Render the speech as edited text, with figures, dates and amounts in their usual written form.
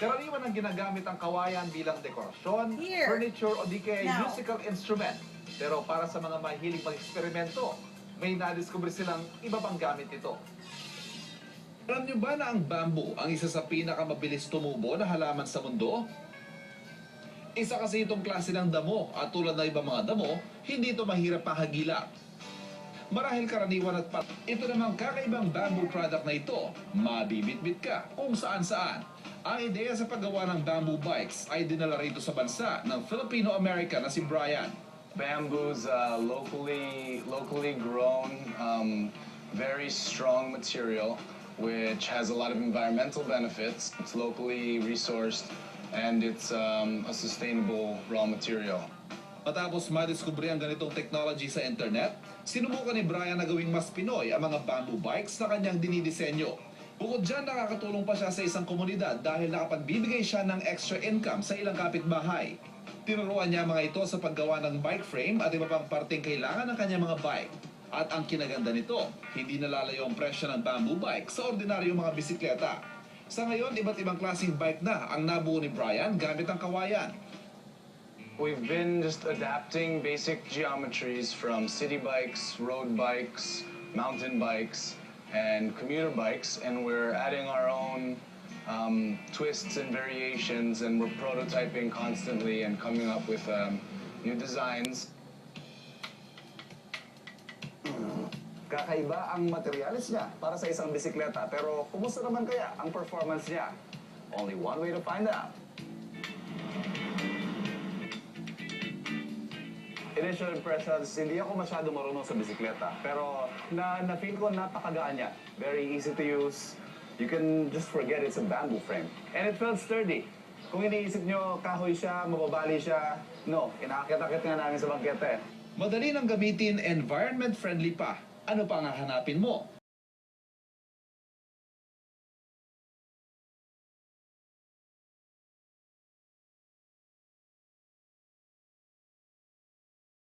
Karaniwan ang ginagamit ang kawayan bilang dekorasyon, Here. furniture o di kaya Now. musical instrument. Pero para sa mga mahilig mag-eksperimento, may nadiskubre silang iba pang gamit nito. Alam niyo ba na ang bamboo ang isa sa pinakamabilis tumubo na halaman sa mundo? Isa kasi itong klase ng damo at tulad ng ibang mga damo, hindi ito mahirap pahagilap. Marahil karaniwan at ito namang kakaibang bamboo product na ito, mabibitbit ka kung saan-saan. Ang ideya sa paggawa ng bamboo bikes ay dinala rito sa bansa ng Filipino-American na si Brian. Bamboo's locally grown, very strong material, which has a lot of environmental benefits. It's locally resourced, and it's a sustainable raw material. Matapos madiskubre ang ganitong technology sa internet, sinubukan ni Brian na gawing mas Pinoy ang mga bamboo bikes na kanyang dinidisenyo. Bukod dyan, nakakatulong pa siya sa isang komunidad dahil nakapagbibigay siya ng extra income sa ilang kapitbahay. Tinuruan niya mga ito sa paggawa ng bike frame at iba pang parteng kailangan ng kanyang mga bike. At ang kinaganda nito, hindi nalalayo ang presyo ng bamboo bike sa ordinaryong mga bisikleta. Sa ngayon, iba't ibang klaseng bike na ang nabuo ni Brian gamit ang kawayan. We've been just adapting basic geometries from city bikes, road bikes, mountain bikes, and commuter bikes, and we're adding our own twists and variations, and we're prototyping constantly and coming up with new designs. Kakaiba ang materialis niya para sa isang bisikleta, pero kumusta naman kaya ang performance niya? Only one way to find out. Initial impressions, hindi ako masyado marunong sa bisikleta, pero na-feel ko napakagaan niya. Very easy to use. You can just forget it's a bamboo frame. And it felt sturdy. Kung iniisip nyo, kahoy siya, mababali siya, no, inaakit-akit nga namin sa bangkete. Madali nang gamitin, environment-friendly pa. Ano pa ang hahanapin mo?